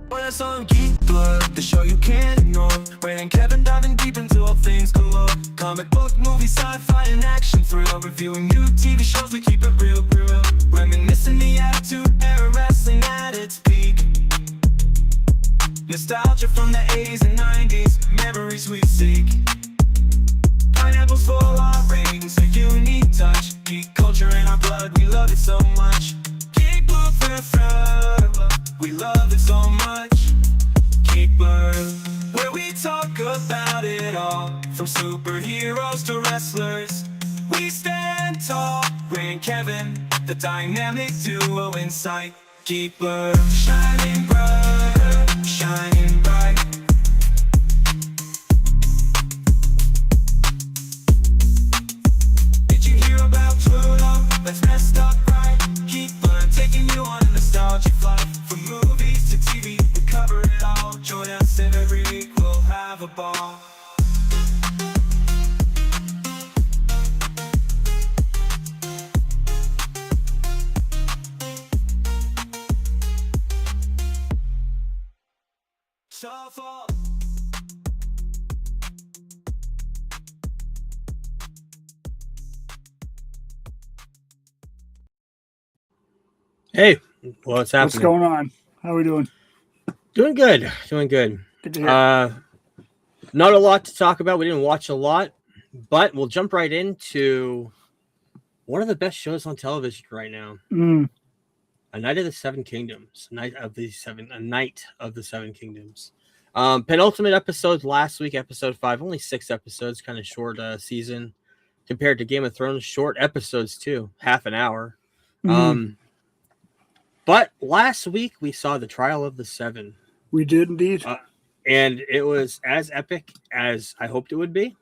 When I saw him keep blood, the show you can't ignore. Wayne and Kevin diving deep into all things galore. Comic book, movie, sci-fi, and action thrill. Reviewing new TV shows, we keep it real, real. Reminiscing the attitude era, wrestling at its peak. Nostalgia from the 80s and 90s, memories we seek. Pineapples for our rings, a unique touch. Geek culture in our blood, we love it so much. Geek Blue forever, we love it so much. Geek Blur, where we talk about it all, from superheroes to wrestlers. We stand tall, Ray and Kevin, the dynamic duo in sight. Geek Blur, shining bright, shining bright. Did you hear about Pluto? Let's messed up right. Geek Blur, taking you on a nostalgia flight. From movies to TV, we cover it all. Join us every week, we'll have a ball. Shuffle. Hey, what's happening? What's going on? How are we doing? Doing good. Doing good. Good to hear. Not a lot to talk about. We didn't watch a lot, but we'll jump right into one of the best shows on television right now. A Night of the Seven Kingdoms. A Night of the Seven Kingdoms. Penultimate episode last week, episode 5. Only 6 episodes, kind of short season compared to Game of Thrones. Short episodes too, half an hour. But last week we saw the Trial of the Seven. We did indeed. And it was as epic as I hoped it would be.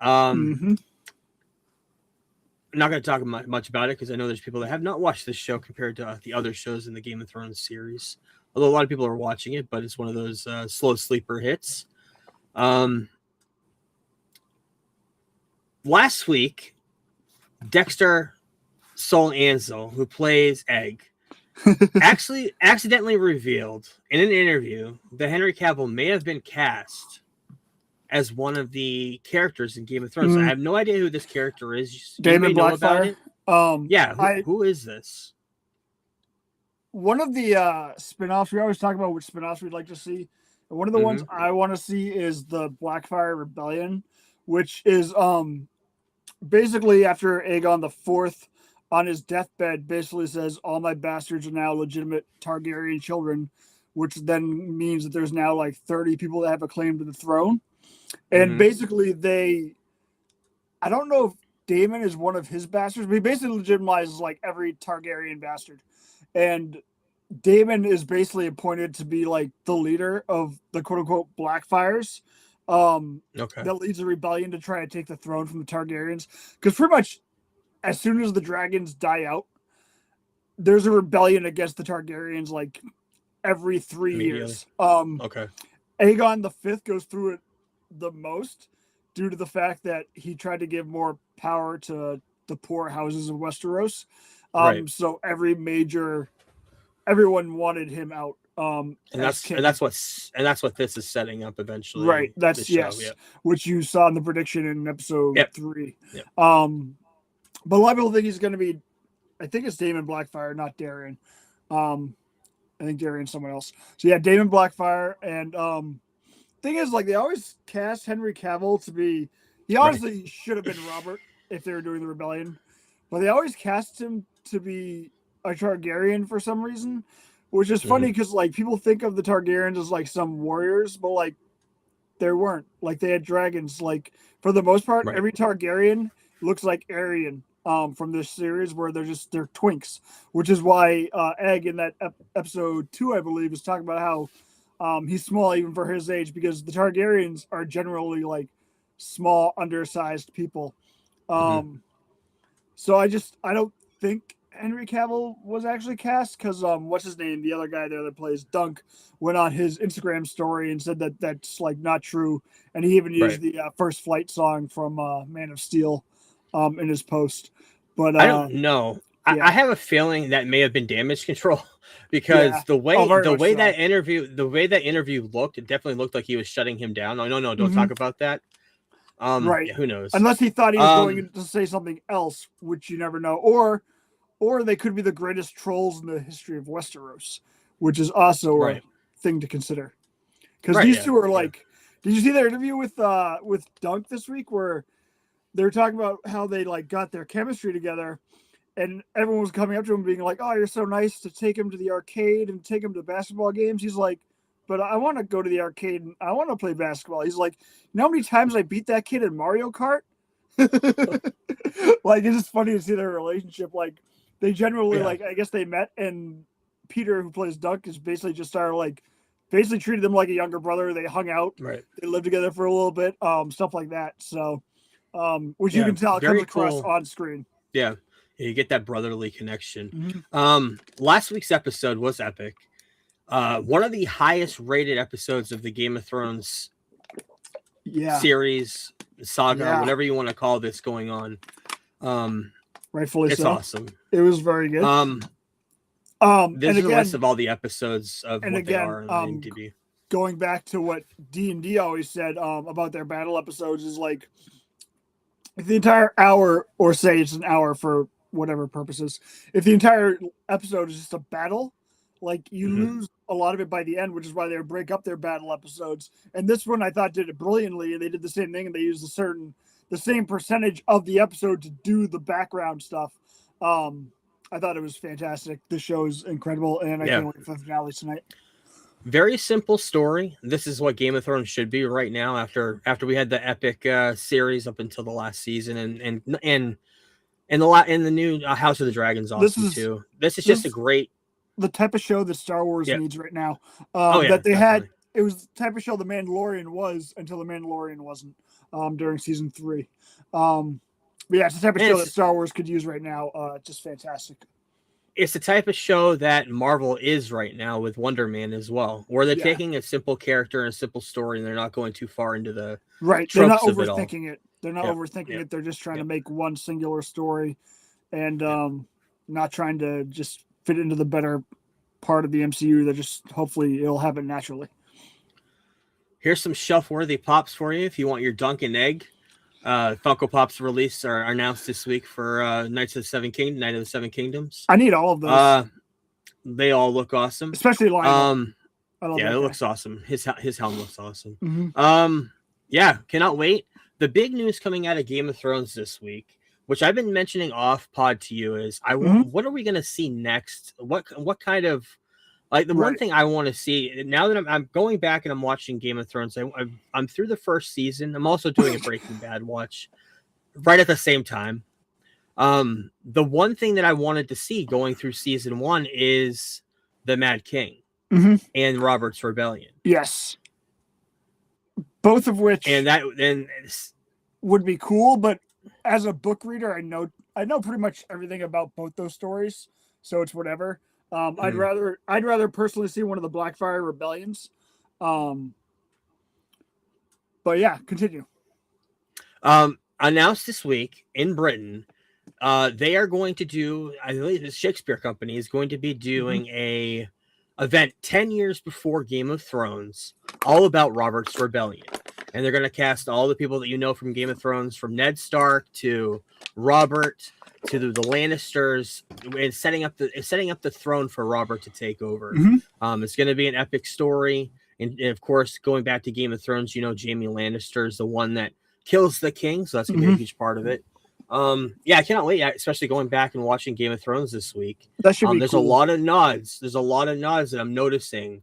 I'm not going to talk much about it because I know there's people that have not watched this show compared to the other shows in the Game of Thrones series. Although a lot of people are watching it, but it's one of those slow sleeper hits. Last week, Dexter Sol Ansel, who plays Egg, actually accidentally revealed in an interview that Henry Cavill may have been cast as one of the characters in Game of Thrones. I have no idea who this character is. Daemon Blackfire. Who is this? One of the spin-offs, we always talk about which spin-offs we'd like to see. And one of the ones I want to see is the Blackfire Rebellion, which is basically after Aegon the Fourth on his deathbed basically says, all my bastards are now legitimate Targaryen children, which then means that there's now like 30 people that have a claim to the throne. And basically I don't know if Daemon is one of his bastards, but he basically legitimizes like every Targaryen bastard. And Daemon is basically appointed to be like the leader of the quote unquote Blackfires. That leads a rebellion to try to take the throne from the Targaryens. Because pretty much as soon as the dragons die out, there's a rebellion against the Targaryens like every 3 years. Aegon the Fifth goes through it the most due to the fact that he tried to give more power to the poor houses of Westeros. So everyone wanted him out. And that's what this is setting up eventually. Right. That's which you saw in the prediction in episode 3. Yep. But a lot of people think he's going to be, I think it's Daemon Blackfire, not Darren. I think Darren's someone else. So yeah, Daemon Blackfire. And thing is, like, they always cast Henry Cavill to be, he honestly should have been Robert if they were doing the rebellion, but they always cast him to be a Targaryen for some reason, which is funny because like people think of the Targaryens as like some warriors, but like they weren't. Like they had dragons. Like for the most part, every Targaryen looks like Aryan from this series where they're twinks, which is why Egg in that episode 2, I believe, is talking about how he's small even for his age, because the Targaryens are generally like small, undersized people. So I don't think Henry Cavill was actually cast, because what's his name, the other guy there that plays Dunk, went on his Instagram story and said that that's like not true, and he even used the First Flight song from Man of Steel in his post. But I don't know. yeah. I have a feeling that may have been damage control, because the way that interview looked, it definitely looked like he was shutting him down. No, don't talk about that. Right. Yeah, who knows? Unless he thought he was going to say something else, which you never know. Or they could be the greatest trolls in the history of Westeros, which is also a thing to consider. Because these two are like, did you see their interview with Dunk this week, where they were talking about how they like got their chemistry together, and everyone was coming up to him being like, "Oh, you're so nice to take him to the arcade and take him to basketball games." He's like, "But I want to go to the arcade and I want to play basketball." He's like, "You know how many times I beat that kid in Mario Kart?" Like, it's just funny to see their relationship. Like, they generally like, I guess they met, and Peter, who plays Dunk, is basically just started like basically treated them like a younger brother. They hung out, they lived together for a little bit, stuff like that. So which you can tell comes across on screen. Yeah, you get that brotherly connection. Last week's episode was epic. One of the highest rated episodes of the Game of Thrones series, saga, whatever you want to call this going on. Rightfully it's so. Awesome. It was very good. This is a list of all the episodes of what they are on IMDb. Going back to what D&D always said about their battle episodes is like, if the entire hour, or say it's an hour for whatever purposes, if the entire episode is just a battle, like you lose a lot of it by the end, which is why they break up their battle episodes. And this one I thought did it brilliantly, and they did the same thing, and they used the same percentage of the episode to do the background stuff. I thought it was fantastic. The show is incredible, and I can't wait for the finale tonight. Very simple story. This is what Game of Thrones should be right now. After we had the epic series up until the last season, and the new House of the Dragon's awesome too. This is just a great, the type of show that Star Wars needs right now. That they had. It was the type of show The Mandalorian was until The Mandalorian wasn't during season 3. But yeah, it's the type of show that Star Wars could use right now. Just fantastic. It's the type of show that Marvel is right now with Wonder Man as well, where they're taking a simple character and a simple story, and they're not going too far into the They're not overthinking it. They're not overthinking it. They're just trying to make one singular story, and not trying to just fit into the better part of the MCU. They're just hopefully it'll happen naturally. Here's some shelf-worthy pops for you if you want your Dunk and Egg. Funko Pops release are announced this week for Night of the Seven Kingdoms. I need all of those. They all look awesome, especially Lionel. It looks awesome. His helm looks awesome. Cannot wait. The big news coming out of Game of Thrones this week, which I've been mentioning off pod to you, is what are we going to see next? What kind of one thing I want to see now that I'm going back and I'm watching Game of Thrones. I'm through the first season. I'm also doing a Breaking Bad watch right at the same time. The one thing that I wanted to see going through season 1 is the Mad King and Robert's Rebellion. Yes, both of which would be cool. But as a book reader, I know pretty much everything about both those stories, so it's whatever. I'd rather personally see one of the Blackfire rebellions. But yeah, continue. Announced this week in Britain, they are going to do, I believe the Shakespeare Company is going to be doing a event 10 years before Game of Thrones, all about Robert's Rebellion. And they're going to cast all the people that you know from Game of Thrones, from Ned Stark to Robert to the Lannisters, and setting up the throne for Robert to take over. It's going to be an epic story, and of course, going back to Game of Thrones, you know, Jaime Lannister is the one that kills the king, so that's going to be a huge part of it. I cannot wait, especially going back and watching Game of Thrones this week. That should be there's cool. a lot of nods. There's a lot of nods that I'm noticing,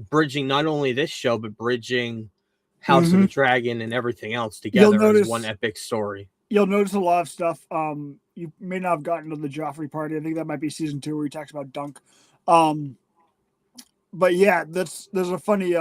bridging not only this show but bridging House of the Dragon and everything else together as one epic story. you'll notice a lot of stuff. You may not have gotten to the Joffrey party. I think that might be season 2 where he talks about Dunk. But yeah, there's a funny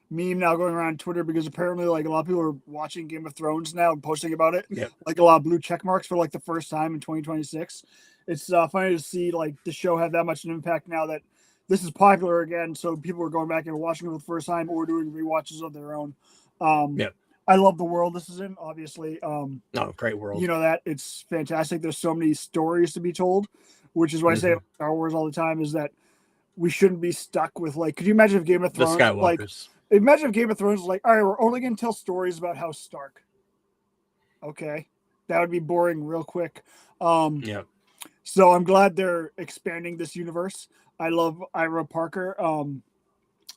meme now going around Twitter because apparently like a lot of people are watching Game of Thrones now and posting about it. Yeah. Like a lot of blue check marks for like the first time in 2026. It's funny to see like the show have that much an impact now that this is popular again. So people are going back and watching it for the first time or doing rewatches of their own. I love the world this is in, obviously. Great world. You know that it's fantastic. There's so many stories to be told, which is why I say about Star Wars all the time is that we shouldn't be stuck with like. Could you imagine if Game of Thrones, the Skywalkers? Imagine if Game of Thrones was like, all right, we're only going to tell stories about House Stark. Okay, that would be boring real quick. So I'm glad they're expanding this universe. I love Ira Parker.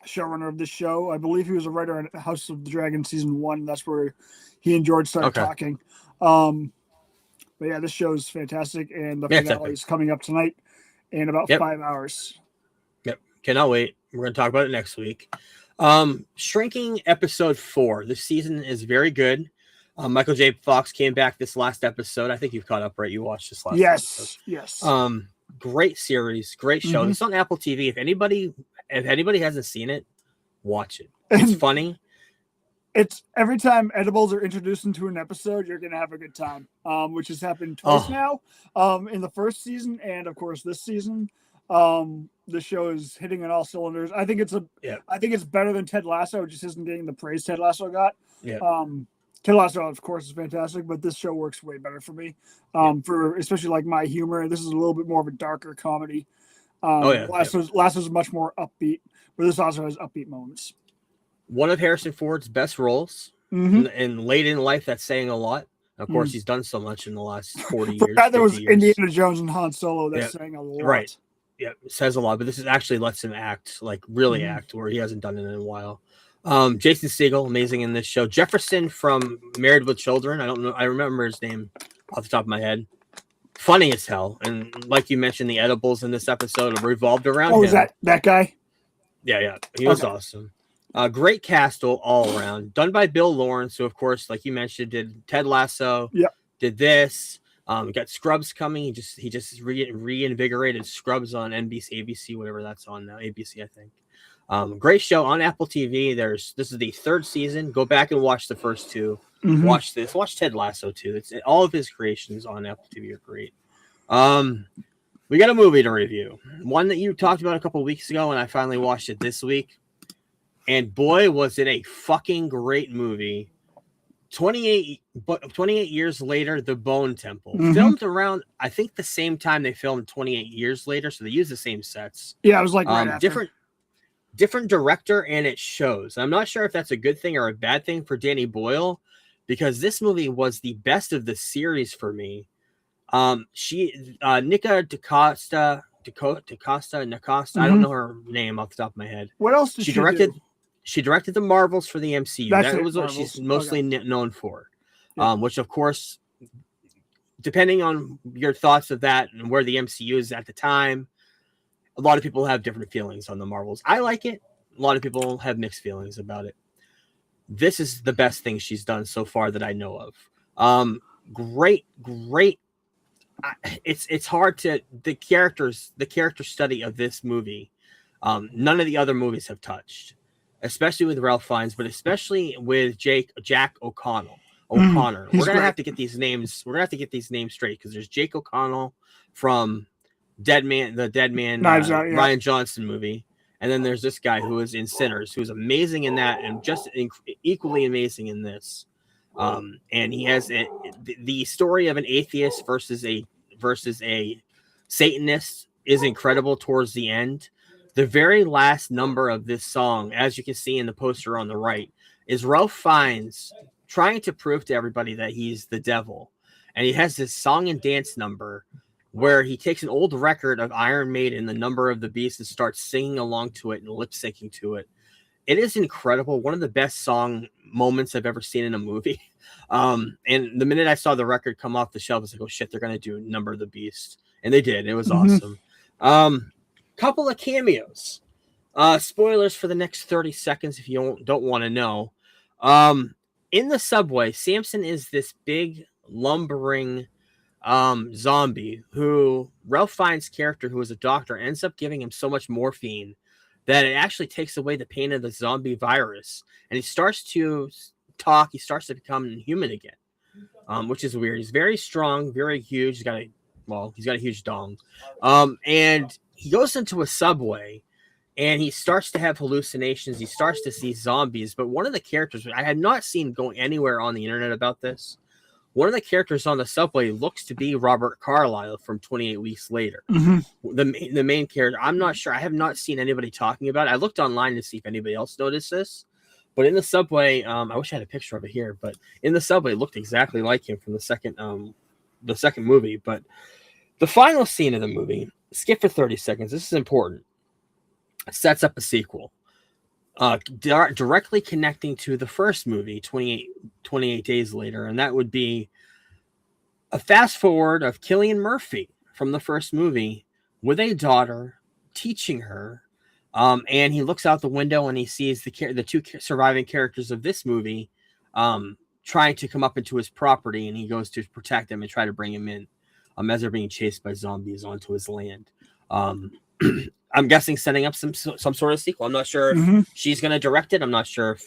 Showrunner of this show. I believe he was a writer on House of the Dragon season 1. That's where he and George started talking. But yeah, this show is fantastic, and the finale is coming up tonight in about 5 hours. Yep, cannot wait. We're going to talk about it next week. Shrinking episode 4. This season is very good. Michael J. Fox came back this last episode. I think you've caught up, right? You watched this last episode. Yes. Great series, great show. It's on Apple TV. If anybody hasn't seen it, watch it. It's funny. It's every time edibles are introduced into an episode, you're gonna have a good time. Which has happened twice now. In the first season and of course this season. The show is hitting on all cylinders. I think it's better than Ted Lasso. It just isn't getting the praise Ted Lasso got. Ted Lasso, of course, is fantastic, but this show works way better for me. For especially like my humor. This is a little bit more of a darker comedy. Lasso's much more upbeat, but this also has upbeat moments. One of Harrison Ford's best roles, and late in life, that's saying a lot. Of course, he's done so much in the last 40 years. There was Indiana Jones and Han Solo that's saying a lot. Right. Yeah, it says a lot, but this is actually lets him act, like really act, where he hasn't done it in a while. Jason Segel, amazing in this show. Jefferson from Married with Children. I don't know. I remember his name off the top of my head. Funny as hell. And like you mentioned, the edibles in this episode revolved around him. Is that guy? Yeah. He was awesome. Great cast all around. Done by Bill Lawrence, who, of course, like you mentioned, did Ted Lasso. Yep. Did this. Got Scrubs coming. He just reinvigorated Scrubs on NBC, ABC, whatever that's on now. ABC, I think. Great show on Apple TV. This is the 3rd season. Go back and watch the first 2. Watch this. Watch Ted Lasso too. All of his creations on Apple TV are great. We got a movie to review. One that you talked about a couple weeks ago, and I finally watched it this week. And boy, was it a fucking great movie. 28 years later, The Bone Temple. Filmed around, I think, the same time they filmed 28 years later, so they use the same sets. Yeah, it was like right after. Different director, and it shows. I'm not sure if that's a good thing or a bad thing for Danny Boyle, because this movie was the best of the series for me. Nika DaCosta, I don't know her name off the top of my head. What else did she directed? Do? She directed the Marvels for the MCU. That was what she's mostly known for. Which, of course, depending on your thoughts of that and where the MCU is at the time, a lot of people have different feelings on the Marvels. I like it. A lot of people have mixed feelings about it. This is the best thing she's done so far that I know of. Great. It's hard to the character study of this movie. None of the other movies have touched, especially with Ralph Fiennes, but especially with Jack O'Connor. We're gonna have to get these names. We're gonna have to get these names straight because there's Jake O'Connell from the Dead Man Ryan Johnson movie, and then there's this guy who is in Sinners, who's amazing in that, and just equally amazing in this. And he has the story of an atheist versus a Satanist is incredible towards the end. The very last number of this song, as you can see in the poster on the right, is Ralph Fiennes trying to prove to everybody that he's the devil. And he has this song and dance number where he takes an old record of Iron Maiden, The Number of the Beast, and starts singing along to it and lip syncing to it. It is incredible. One of the best song moments I've ever seen in a movie. And the minute I saw the record come off the shelf, I was like, oh shit, they're going to do Number of the Beast. And they did. It was awesome. Couple of cameos. Spoilers for the next 30 seconds if you don't want to know. In the subway, Samson is this big, lumbering zombie who Ralph Fiennes' character, who is a doctor, ends up giving him so much morphine that it actually takes away the pain of the zombie virus, and he starts to talk. He starts to become human again, which is weird. He's very strong, very huge. He's got a huge dong, and he goes into a subway. And he starts to have hallucinations. He starts to see zombies. But one of the characters, I had not seen going anywhere on the internet about this. One of the characters on the subway looks to be Robert Carlyle from 28 Weeks Later. Mm-hmm. The main character. I'm not sure. I have not seen anybody talking about it. I looked online to see if anybody else noticed this. But in the subway, I wish I had a picture of it here. But in the subway, it looked exactly like him from the second movie. But the final scene of the movie, skip for 30 seconds. This is important. Sets up a sequel directly connecting to the first movie 28 days later, and that would be a fast forward of Cillian Murphy from the first movie with a daughter, teaching her, and he looks out the window and he sees the two surviving characters of this movie trying to come up into his property, and he goes to protect them and try to bring him in as they're being chased by zombies onto his land. I'm guessing setting up some sort of sequel. I'm not sure if she's going to direct it. I'm not sure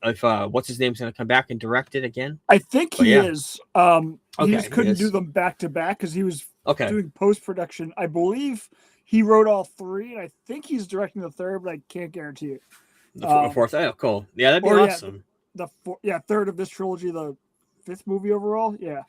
if what's his name's going to come back and direct it again. I think he is. He just couldn't do them back to back because he was doing post production. I believe he wrote all three, and I think he's directing the third, but I can't guarantee it. The fourth. Oh, cool. Yeah, that'd be awesome. Third of this trilogy, the fifth movie overall. Yeah.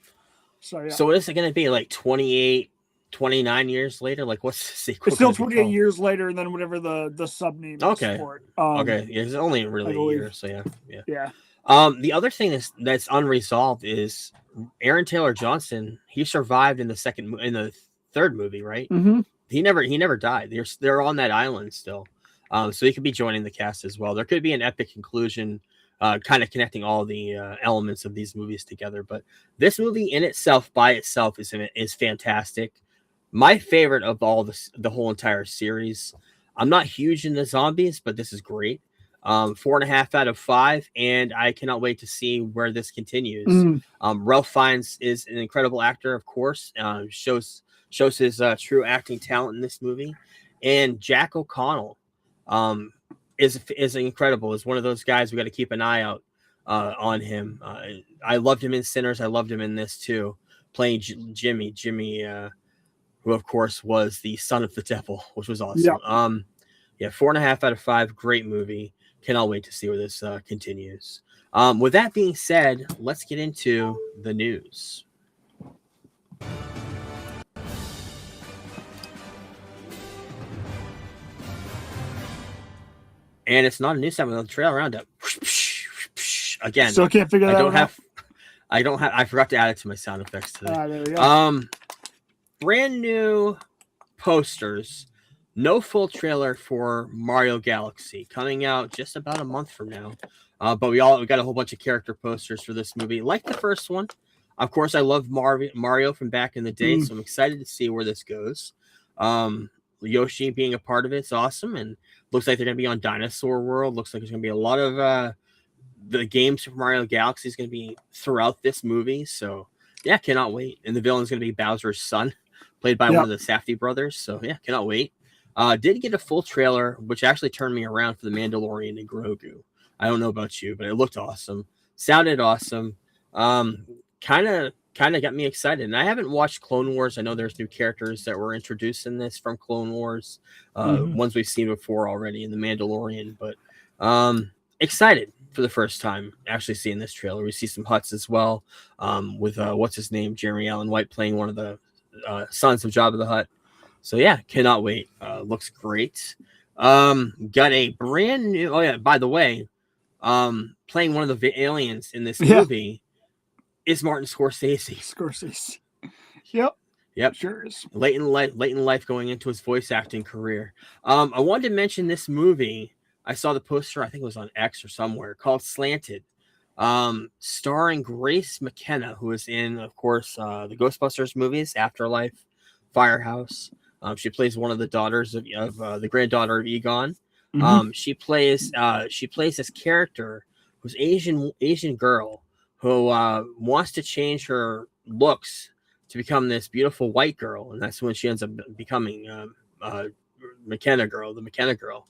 So yeah. So what is it going to be, like 29 years later? Like, what's the sequel? It's still 28 years later, and then whatever the sub name is for it. Yeah, it's only really a year, so yeah. The other thing that's unresolved is Aaron Taylor Johnson. He survived in the third movie, right? Mm-hmm. He never died. They're on that island still, so he could be joining the cast as well. There could be an epic conclusion, kind of connecting all the elements of these movies together. But this movie by itself is fantastic. My favorite of all the whole entire series. I'm not huge into zombies, but this is great. 4.5 out of 5, and I cannot wait to see where this continues. Ralph Fiennes is an incredible actor, of course. Shows his true acting talent in this movie, and Jack O'Connell is incredible. Is one of those guys we got to keep an eye out on him. I loved him in Sinners. I loved him in this too, playing Jimmy. Who of course was the son of the devil, which was awesome. 4.5 out of 5, great movie. Cannot wait to see where this continues. With that being said, let's get into the news. And it's not a news segment with a trail roundup. Again, still can't figure that out. I forgot to add it to my sound effects today. There we go. Brand new posters. No full trailer for Mario Galaxy coming out just about a month from now. But we got a whole bunch of character posters for this movie, like the first one. Of course, I love Mario from back in the day, so I'm excited to see where this goes. Yoshi being a part of it's awesome, and looks like they're going to be on Dinosaur World. Looks like there's going to be a lot of the games for Mario Galaxy is going to be throughout this movie. So yeah, cannot wait. And the villain's going to be Bowser's son, played by one of the Safdie brothers. So yeah, cannot wait. Did get a full trailer, which actually turned me around for the Mandalorian and Grogu. I don't know about you, but it looked awesome. Sounded awesome. Kind of got me excited. And I haven't watched Clone Wars. I know there's new characters that were introduced in this from Clone Wars. Ones we've seen before already in the Mandalorian. But excited for the first time actually seeing this trailer. We see some Hutts as well, with what's his name, Jeremy Allen White, playing one of the sons of Jabba the Hutt. So yeah, cannot wait. Looks great. Got a brand new. Oh yeah, by the way, playing one of the aliens in this movie is Martin Scorsese. Yep. Sure is. Late in life, going into his voice acting career. I wanted to mention this movie. I saw the poster. I think it was on X or somewhere, called Slanted, starring Grace McKenna, who is in, of course, the Ghostbusters movies, Afterlife, Firehouse. She plays one of the daughters of the granddaughter of Egon. She plays this character who's Asian girl who wants to change her looks to become this beautiful white girl, and that's when she ends up becoming McKenna Girl, the McKenna Girl.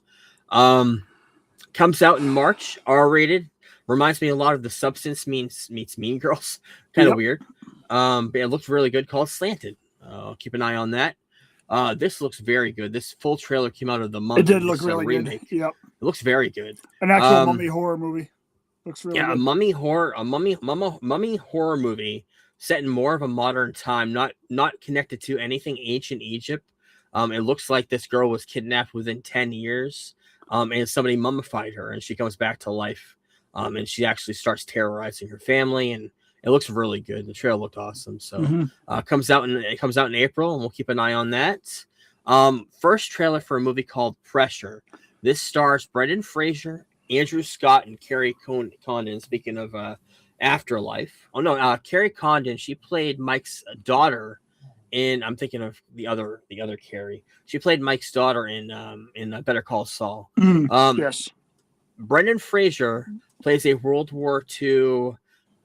Comes out in March, R-rated. Reminds me a lot of The Substance meets Mean Girls. Kind of weird. But it looks really good. Called Slanted. Keep an eye on that. This looks very good. This full trailer came out of the Mummy. It did look really remake. good. Yep. It looks very good. An actual mummy horror movie. Looks really good. A mummy horror movie set in more of a modern time, not connected to anything ancient Egypt. It looks like this girl was kidnapped within 10 years. And somebody mummified her, and she comes back to life. And she actually starts terrorizing her family, and it looks really good. The trailer looked awesome. So it comes out in April, and we'll keep an eye on that. First trailer for a movie called Pressure. This stars Brendan Fraser, Andrew Scott, and Carrie Condon. Speaking of Afterlife. Oh no, Carrie Condon. She played Mike's daughter in. I'm thinking of the other Carrie. She played Mike's daughter in Better Call Saul. Yes. Brendan Fraser plays a World War II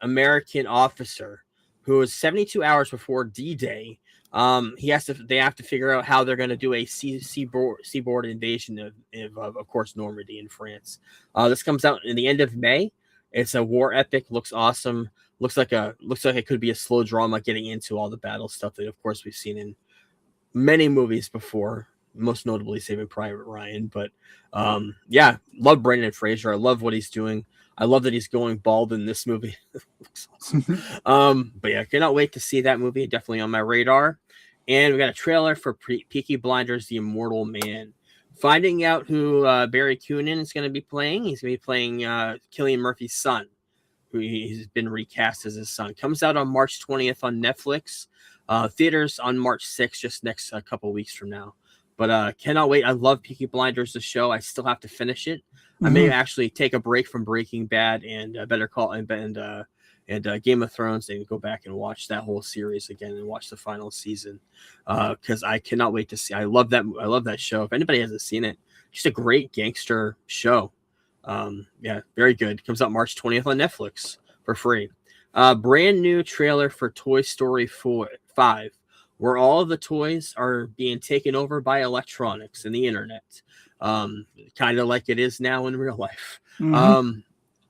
American officer who is 72 hours before D-Day. They have to figure out how they're going to do a seaboard invasion of course, Normandy in France. This comes out in the end of May. It's a war epic. Looks awesome. Looks like it could be a slow drama getting into all the battle stuff that, of course, we've seen in many movies before, most notably Saving Private Ryan. But love Brendan Fraser. I love what he's doing. I love that he's going bald in this movie. Looks awesome. But yeah, cannot wait to see that movie. Definitely on my radar. And we got a trailer for Peaky Blinders: The Immortal Man. Finding out who Barry Keoghan is going to be playing. He's going to be playing Cillian Murphy's son, who he's been recast as his son. Comes out on March 20th on Netflix. Theaters on March 6th, just next couple weeks from now. But cannot wait. I love Peaky Blinders, the show. I still have to finish it. I may actually take a break from Breaking Bad and Better Call and Game of Thrones and go back and watch that whole series again and watch the final season because I cannot wait to see. I love that show. If anybody hasn't seen it, just a great gangster show. Very good. Comes out March 20th on Netflix for free. Brand new trailer for Toy Story 5, where all of the toys are being taken over by electronics and the internet. Kind of like it is now in real life.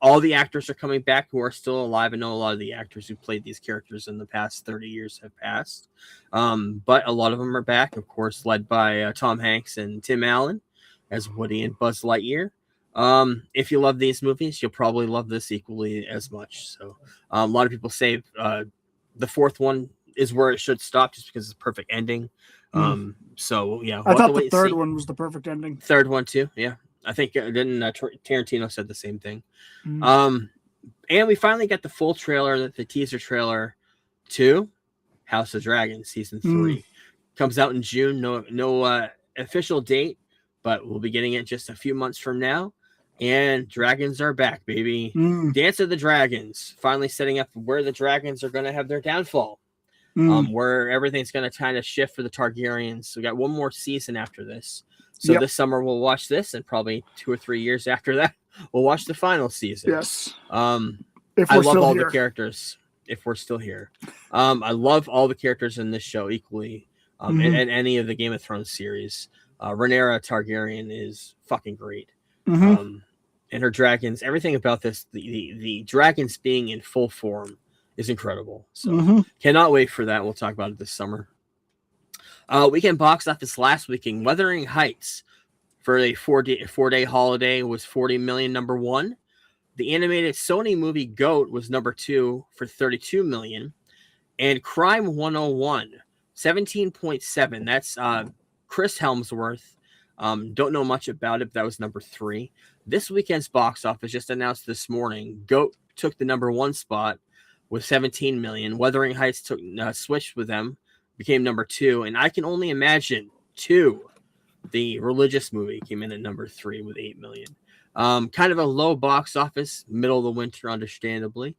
All the actors are coming back who are still alive. I know a lot of the actors who played these characters in the past 30 years have passed. But a lot of them are back, of course, led by Tom Hanks and Tim Allen as Woody and Buzz Lightyear. If you love these movies, you'll probably love this equally as much. So a lot of people say the fourth one is where it should stop just because it's a perfect ending. So yeah, I thought the third one was the perfect ending. Third one too. Yeah. I think Tarantino said the same thing. And we finally got the full trailer, the teaser trailer to House of Dragons season 3. Comes out in June. No official date, but we'll be getting it just a few months from now. And dragons are back, baby. Dance of the Dragons, finally setting up where the dragons are going to have their downfall. Where everything's going to kind of shift for the Targaryens. So we got one more season after this. So this summer we'll watch this, and probably 2 or 3 years after that we'll watch the final season. Yes. I love all the characters. If we're still here, I love all the characters in this show equally, and any of the Game of Thrones series. Rhaenyra Targaryen is fucking great. And her dragons, everything about this, the dragons being in full form is incredible. So cannot wait for that. We'll talk about it this summer. Weekend box office last weekend. Wuthering Heights for a four-day holiday was 40 million, number one. The animated Sony movie Goat was number 2 for 32 million. And Crime 101, 17.7. That's Chris Hemsworth. Don't know much about it, but that was number 3. This weekend's box office just announced this morning. Goat took the number 1 spot with 17 million. Wuthering Heights switched with them, became number 2. And I Can Only Imagine 2, the religious movie, came in at number 3 with 8 million. Kind of a low box office, middle of the winter, understandably.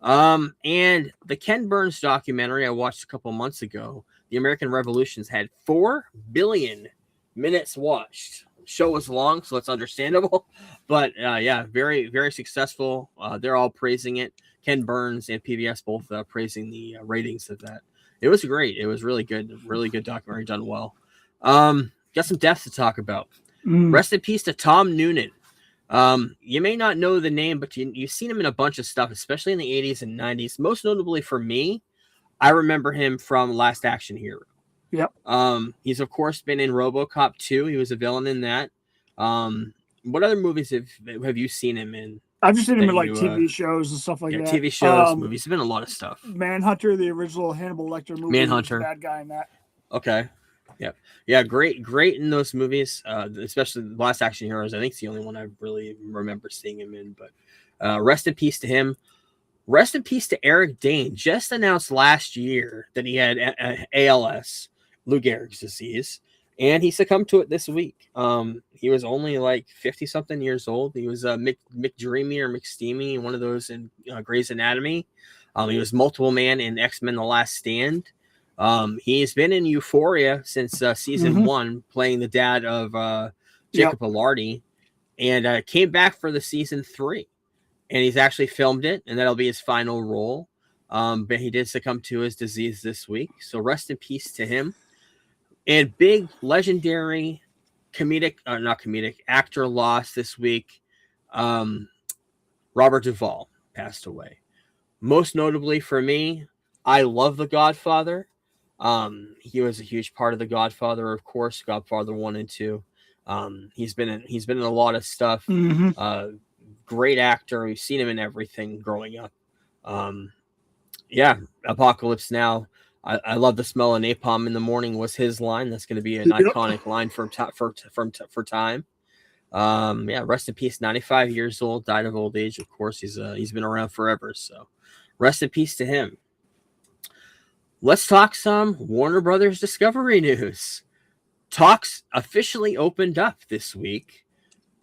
And the Ken Burns documentary I watched a couple months ago, The American Revolutions, had 4 billion minutes watched. The show was long, so it's understandable. But very, very successful. They're all praising it. Ken Burns and PBS both praising the ratings of that. It was great. It was really good documentary, done well. Got some deaths to talk about. Rest in peace to Tom Noonan. You may not know the name, but you've seen him in a bunch of stuff, especially in the 80s and 90s. Most notably for me, I remember him from Last Action Hero. Yep. He's of course been in RoboCop 2. He was a villain in that. What other movies have you seen him in? I've just seen him in like TV shows and stuff like that. TV shows, movies. He's been in a lot of stuff. Manhunter, the original Hannibal Lecter movie. Manhunter. Bad guy in that. Okay. Yep. Yeah, great in those movies, especially Last Action Heroes. I think it's the only one I really remember seeing him in. But rest in peace to him. Rest in peace to Eric Dane. Just announced last year that he had ALS, Lou Gehrig's disease, and he succumbed to it this week. He was only like 50-something years old. He was McDreamy or McSteamy, one of those in Grey's Anatomy. He was multiple man in X-Men: The Last Stand. He's been in Euphoria since season 1, playing the dad of Jacob Elordi, and came back for the season 3. And he's actually filmed it, and that'll be his final role. But he did succumb to his disease this week. So rest in peace to him. And big legendary actor loss this week. Robert Duvall passed away. Most notably for me, I love The Godfather. He was a huge part of The Godfather, of course, Godfather 1 and 2. He's been in a lot of stuff. Great actor. We've seen him in everything growing up. Apocalypse Now. I love the smell of napalm in the morning was his line. That's going to be an iconic line for time. Rest in peace. 95 years old, died of old age. Of course, he's been around forever. So, rest in peace to him. Let's talk some Warner Brothers Discovery news. Talks officially opened up this week.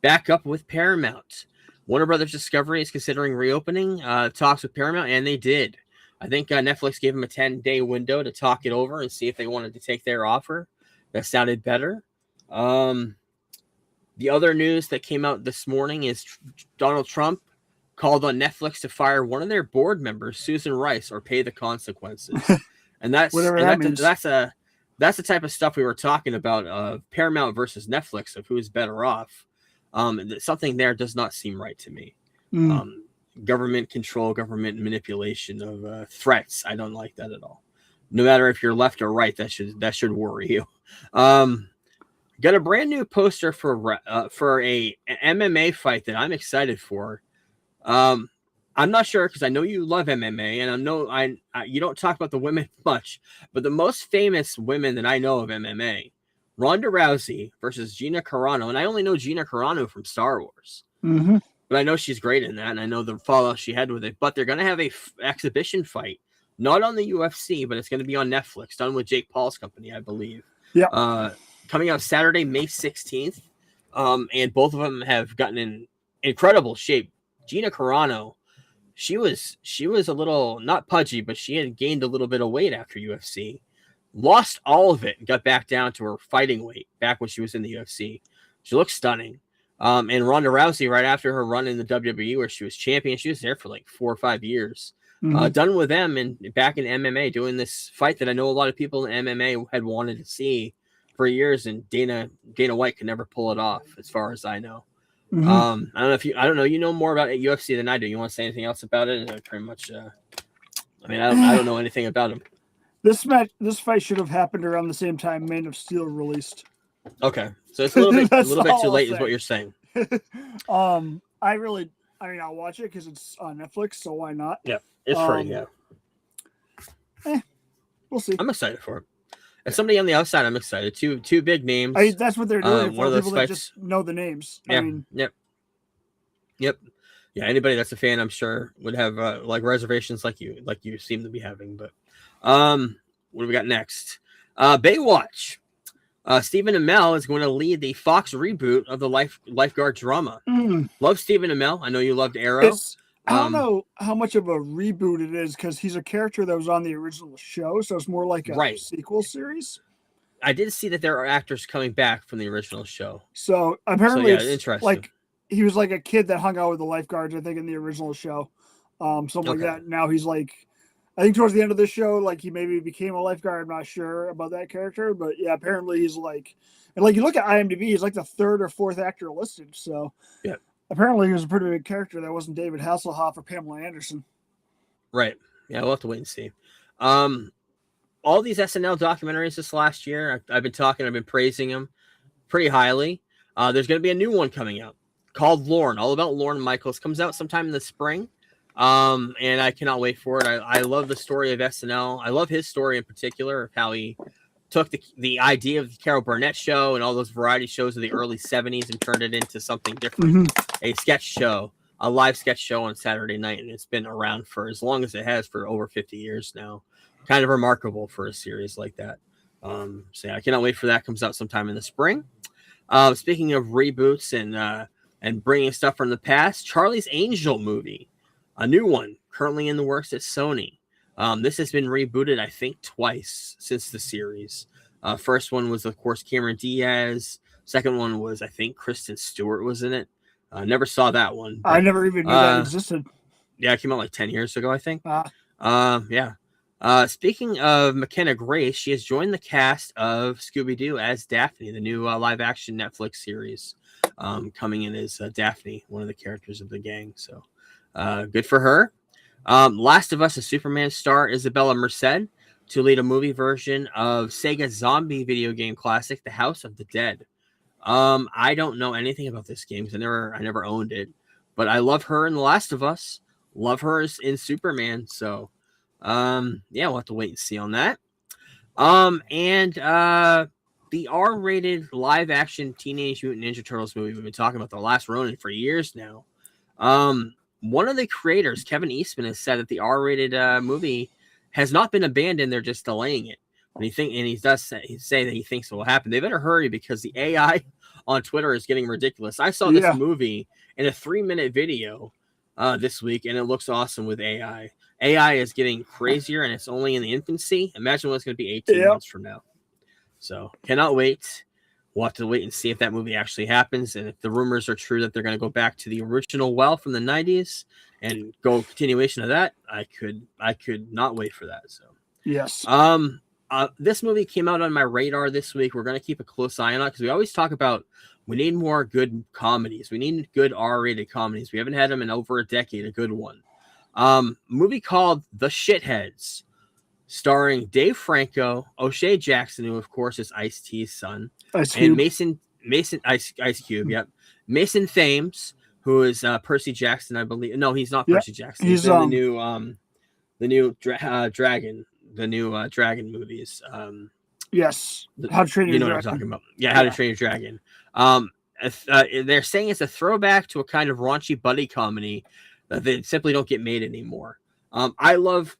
Back up with Paramount. Warner Brothers Discovery is considering reopening talks with Paramount, and they did. I think Netflix gave them a 10-day window to talk it over and see if they wanted to take their offer. That sounded better. The other news that came out this morning is Donald Trump called on Netflix to fire one of their board members, Susan Rice, or pay the consequences. And that's the type of stuff we were talking about, Paramount versus Netflix, of who's better off. Something there does not seem right to me. Government control, government manipulation of threats. I don't like that at all. No matter if you're left or right, that should worry you. Got a brand new poster for a MMA fight that I'm excited for. I'm not sure because I know you love MMA, and I know you don't talk about the women much, but the most famous women that I know of MMA. Ronda Rousey versus Gina Carano, and I only know Gina Carano from Star Wars. But I know she's great in that, and I know the fallout she had with it. But they're going to have a exhibition fight, not on the UFC, but it's going to be on Netflix, done with Jake Paul's company, I believe. Yeah. Coming out Saturday, May 16th, and both of them have gotten in incredible shape. Gina Carano, she was a little not pudgy, but she had gained a little bit of weight after UFC. Lost all of it and got back down to her fighting weight back when she was in the UFC. She looks stunning. And Ronda Rousey, right after her run in the WWE where she was champion, she was there for like 4 or 5 years. Done with them and back in MMA doing this fight that I know a lot of people in MMA had wanted to see for years, and Dana White could never pull it off, as far as I know. I don't know. You know more about UFC than I do. You want to say anything else about it? Pretty much. I don't know anything about him. This fight should have happened around the same time Man of Steel released. Okay, so it's a little bit too late, is what you're saying. I'll watch it because it's on Netflix, so why not? Yeah, it's free. Yeah, we'll see. I'm excited for it. As somebody on the outside, I'm excited. Two big names. That's what they're doing. One of those people fights. That just know the names. Yep. Yeah, anybody that's a fan, I'm sure, would have like reservations like you seem to be having. But what do we got next? Baywatch. Stephen Amell is going to lead the Fox reboot of the lifeguard drama. Love Stephen Amell. I know you loved Arrow. I don't know how much of a reboot it is because he's a character that was on the original show, so it's more like a sequel series. I did see that there are actors coming back from the original show. So apparently, interesting. Like he was like a kid that hung out with the lifeguards, I think, in the original show. something like that. Now he's like, I think towards the end of the show, like he maybe became a lifeguard. I'm not sure about that character, but yeah, apparently he's like, and like you look at IMDb, he's like the 3rd or 4th actor listed. So yeah, apparently he was a pretty big character. That wasn't David Hasselhoff or Pamela Anderson. Right. Yeah, we'll have to wait and see. All these SNL documentaries this last year, I've been praising them pretty highly. There's going to be a new one coming out called Lorne, all about Lorne Michaels. Comes out sometime in the spring. And I cannot wait for it. I love the story of SNL. I love his story in particular of how he took the idea of the Carol Burnett show and all those variety shows of the early 70s and turned it into something different, a sketch show, a live sketch show on Saturday night. And it's been around for as long as it has, for over 50 years now. Kind of remarkable for a series like that. So yeah, I cannot wait for that. Comes out sometime in the spring. Speaking of reboots and bringing stuff from the past, Charlie's Angel movie, a new one currently in the works at Sony. This has been rebooted, I think, twice since the series. First one was, of course, Cameron Diaz. Second one was, I think, Kristen Stewart was in it. Never saw that one. But, I never even knew that existed. Yeah, it came out like 10 years ago, I think. Yeah. Speaking of McKenna Grace, she has joined the cast of Scooby-Doo as Daphne, the new live-action Netflix series, coming in as Daphne, one of the characters of the gang. So good for her. Last of Us, a Superman star, Isabella Merced, to lead a movie version of Sega's zombie video game classic, The House of the Dead. I don't know anything about this game because I never owned it, but I love her in The Last of Us. Love her in Superman. So, yeah, we'll have to wait and see on that. And the R-rated live-action Teenage Mutant Ninja Turtles movie we've been talking about, The Last Ronin, for years now. One of the creators, Kevin Eastman, has said that the R-rated movie has not been abandoned; they're just delaying it. And he does say that he thinks it will happen. They better hurry because the AI on Twitter is getting ridiculous. I saw this movie in a 3-minute video this week, and it looks awesome with AI. AI is getting crazier, and it's only in the infancy. Imagine what it's going to be 18 months from now. So, cannot wait. We'll have to wait and see if that movie actually happens, and if the rumors are true that they're going to go back to the original well from the 90s and go continuation of that. I could not wait for that. So, yes. This movie came out on my radar this week. We're going to keep a close eye on it because we always talk about we need more good comedies. We need good R-rated comedies. We haven't had them in over a decade, a good one. Movie called The Shitheads, starring Dave Franco, O'Shea Jackson, who of course is Ice-T's son, and Mason Ice Cube. Yep, Mason Thames, who is Percy Jackson, I believe. No, he's not Percy Jackson. He's in the new Dragon. The new Dragon movies. Yes. How to Train Your Dragon. You know what I'm talking about. Yeah, How to Train Your Dragon. They're saying it's a throwback to a kind of raunchy buddy comedy that they simply don't get made anymore. I love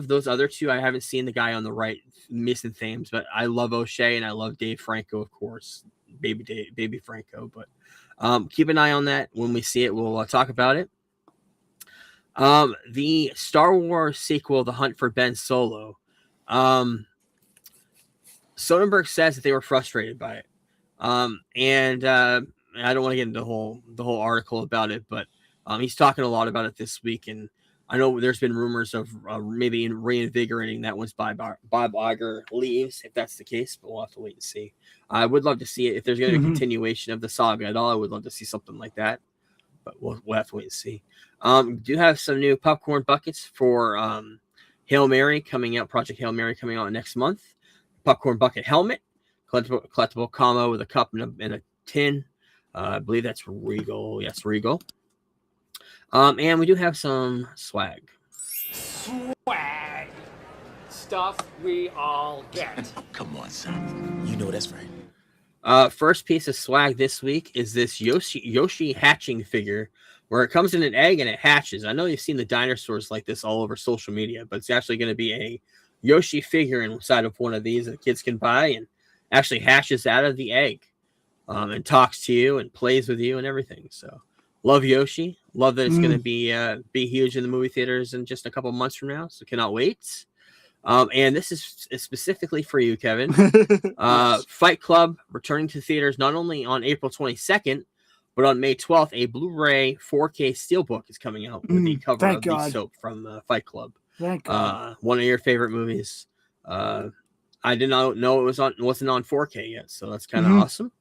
those other two. I haven't seen the guy on the right, Mason Thames, but I love O'Shea and I love Dave Franco, of course, baby Franco. But keep an eye on that. When we see it, we'll talk about it. The Star Wars sequel, The Hunt for Ben Solo. Soderbergh says that they were frustrated by it. And I don't want to get into the whole article about it, but he's talking a lot about it this week. And I know there's been rumors of maybe reinvigorating that once Bob Iger leaves, if that's the case, but we'll have to wait and see. I would love to see it. If there's going to be a continuation of the saga at all, I would love to see something like that. But we'll have to wait and see. Do have some new popcorn buckets for Hail Mary coming out, Project Hail Mary coming out next month. Popcorn bucket helmet, collectible combo with a cup and a tin. I believe that's Regal. Yes, Regal. And we do have some swag. Swag. Stuff we all get. Come on, son. You know that's right. First piece of swag this week is this Yoshi hatching figure, where it comes in an egg and it hatches. I know you've seen the dinosaurs like this all over social media, but it's actually going to be a Yoshi figure inside of one of these that kids can buy and actually hatches out of the egg and talks to you and plays with you and everything. So love Yoshi. Love that it's going to be huge in the movie theaters in just a couple months from now. So cannot wait. And this is specifically for you, Kevin. Fight Club returning to theaters not only on April 22nd, But on May 12th, a Blu-ray 4K Steelbook is coming out with the cover of the soap from Fight Club. Thank God. One of your favorite movies. I did not know it wasn't on 4K yet, so that's kind of awesome.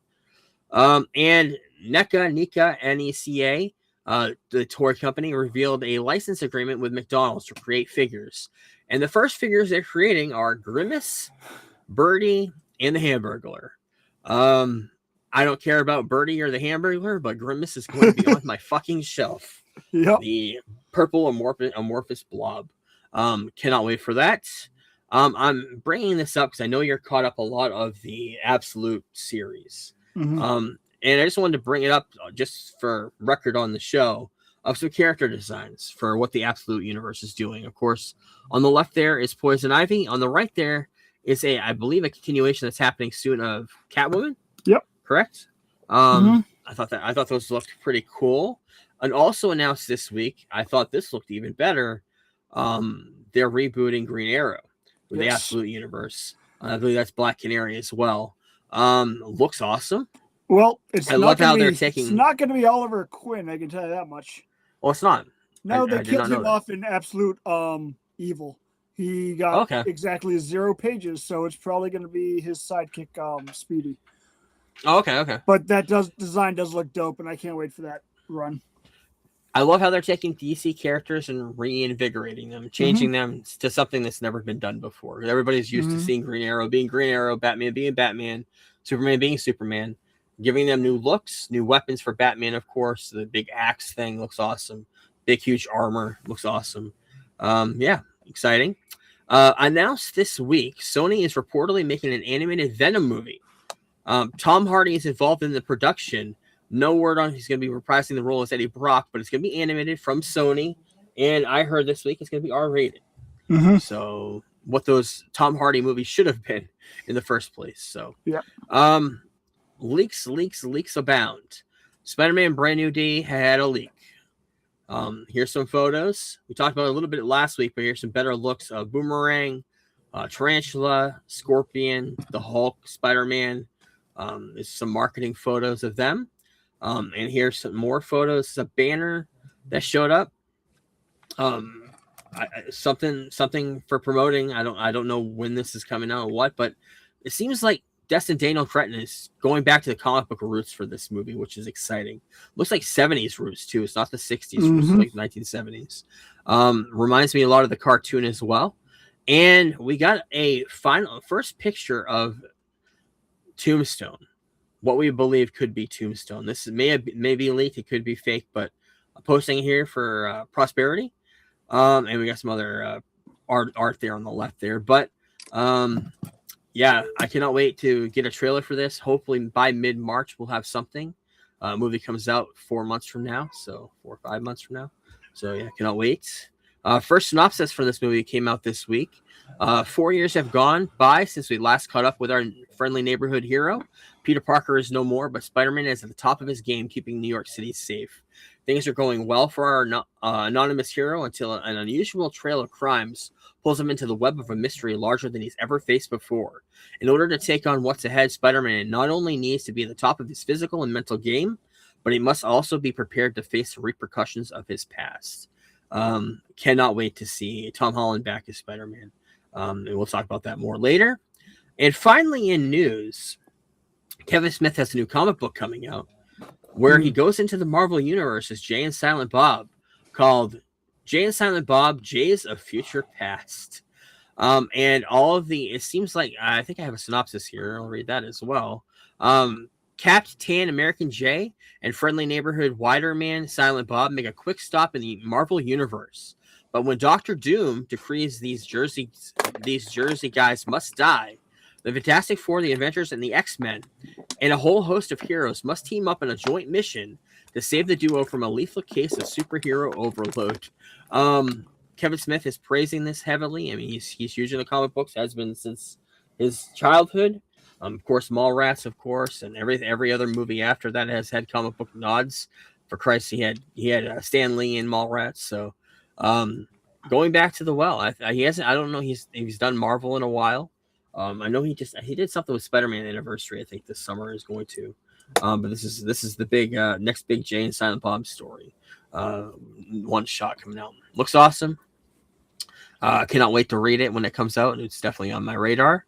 And NECA, the toy company, revealed a license agreement with McDonald's to create figures. And the first figures they're creating are Grimace, Birdie, and the Hamburglar. I don't care about Birdie or the Hamburglar, but Grimace is going to be on my fucking shelf. Yep. The purple amorphous blob. Cannot wait for that. I'm bringing this up because I know you're caught up a lot of the Absolute series. And I just wanted to bring it up just for record on the show of some character designs for what the Absolute universe is doing. Of course, on the left there is Poison Ivy. On the right there is I believe a continuation that's happening soon of Catwoman. Yep. Correct. I thought those looked pretty cool. And also announced this week, I thought this looked even better. They're rebooting Green Arrow with the Absolute universe. I believe that's Black Canary as well. Looks awesome. Well, it's not going to be Oliver Quinn. I can tell you that much. Well, it's not. No, they killed him off in Absolute Evil. He got exactly 0 pages, so it's probably going to be his sidekick, Speedy. Oh, okay. But that design does look dope, and I can't wait for that run. I love how they're taking DC characters and reinvigorating them, changing them to something that's never been done before. Everybody's used to seeing Green Arrow being Green Arrow, Batman being Batman, Superman being Superman, giving them new looks, new weapons for Batman, of course. The big axe thing looks awesome. Big, huge armor looks awesome. Exciting. Announced this week, Sony is reportedly making an animated Venom movie. Tom Hardy is involved in the production. No word on he's going to be reprising the role as Eddie Brock, but it's going to be animated from Sony. And I heard this week it's going to be R-rated. So what those Tom Hardy movies should have been in the first place. So leaks abound. Spider-Man Brand New Day had a leak. Here's some photos. We talked about it a little bit last week, but here's some better looks of Boomerang, Tarantula, Scorpion, the Hulk, Spider-Man. There's some marketing photos of them. And here's some more photos. It's a banner that showed up. Something for promoting. I don't know when this is coming out or what, but it seems like Destin Daniel Cretton is going back to the comic book roots for this movie, which is exciting. Looks like 70s roots too. It's not the 60s roots, like 1970s. Reminds me a lot of the cartoon as well. And we got a first picture of Tombstone. What we believe could be Tombstone. This may be leaked. It could be fake, but I'm posting here for prosperity. And we got some other art there on the left there. But I cannot wait to get a trailer for this. Hopefully by mid-March we'll have something. Movie comes out 4 months from now, so 4 or 5 months from now. So yeah, cannot wait. First synopsis for this movie came out this week. 4 years have gone by since we last caught up with our friendly neighborhood hero. Peter Parker is no more, but Spider-Man is at the top of his game, keeping New York City safe. Things are going well for our anonymous hero until an unusual trail of crimes pulls him into the web of a mystery larger than he's ever faced before. In order to take on what's ahead, Spider-Man not only needs to be at the top of his physical and mental game, but he must also be prepared to face the repercussions of his past. Cannot wait to see Tom Holland back as Spider-Man. And we'll talk about that more later. And finally, in news, Kevin Smith has a new comic book coming out where he goes into the Marvel Universe as Jay and Silent Bob, called Jay and Silent Bob, Jays of Future Past. And all of it seems like, I think I have a synopsis here. I'll read that as well. Capped Tan American Jay and friendly neighborhood Wider-Man Silent Bob make a quick stop in the Marvel Universe. But when Dr. Doom decrees these Jersey guys must die, the Fantastic Four, the Avengers, and the X-Men, and a whole host of heroes must team up in a joint mission to save the duo from a lethal case of superhero overload. Kevin Smith is praising this heavily. I mean, he's huge in the comic books, has been since his childhood. Of course, Mallrats, of course, and every other movie after that has had comic book nods. For Christ, he had Stan Lee in Mallrats. So, going back to the well, he hasn't. I don't know. He's done Marvel in a while. I know he did something with Spider-Man Anniversary. I think this summer is going to. But this is the big next big Jay and Silent Bob story. One shot coming out. Looks awesome. Cannot wait to read it when it comes out. It's definitely on my radar.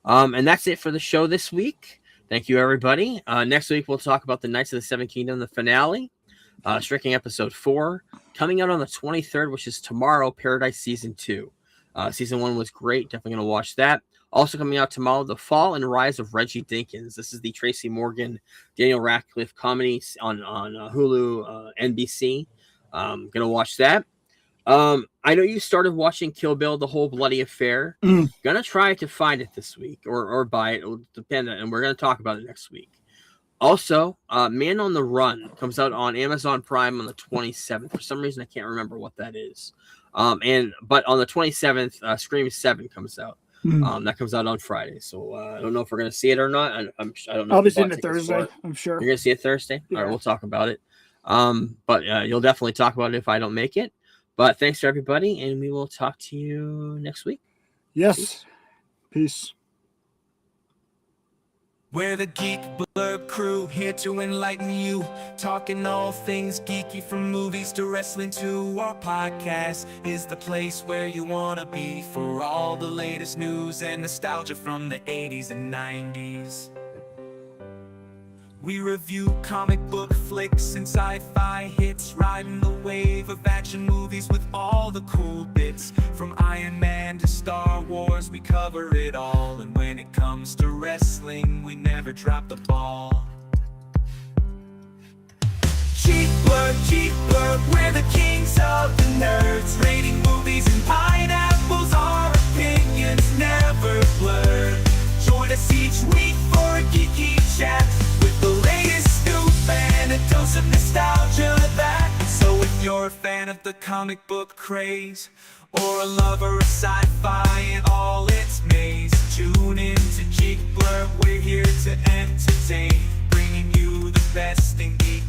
And that's it for the show this week. Thank you, everybody. Next week, we'll talk about the Knights of the Seven Kingdom, the finale, Striking episode 4, coming out on the 23rd, which is tomorrow, Paradise Season 2. Season 1 was great. Definitely going to watch that. Also coming out tomorrow, The Fall and Rise of Reggie Dinkins. This is the Tracy Morgan, Daniel Radcliffe comedy on Hulu, NBC. Going to watch that. I know you started watching Kill Bill, The Whole Bloody Affair. Gonna try to find it this week or buy it. It'll depend, and we're gonna talk about it next week. Also, Man on the Run comes out on Amazon Prime on the 27th. For some reason, I can't remember what that is. But on the 27th, Scream 7 comes out. That comes out on Friday. So I don't know if we're gonna see it or not. I don't know. I'll be seeing it Thursday. I'm sure you're gonna see it Thursday. Yeah. All right, we'll talk about it. But you'll definitely talk about it if I don't make it. But thanks to everybody, and we will talk to you next week. Yes. Peace. We're the Geek Blurb crew, here to enlighten you. Talking all things geeky, from movies to wrestling to our podcast is the place where you want to be for all the latest news and nostalgia from the 80s and 90s. We review comic book flicks and sci-fi hits, riding the wave of action movies with all the cool bits. From Iron Man to Star Wars, we cover it all. And when it comes to wrestling, we never drop the ball. Geek Blurb, we're the kings of the nerds, rating movies and pineapples, our opinions never blurred. Join us each week for a geeky chat with the latest scoop and a dose of nostalgia that. So if you're a fan of the comic book craze, or a lover of sci-fi and all its maze, tune in to Geek Blurb, we're here to entertain, bringing you the best in geek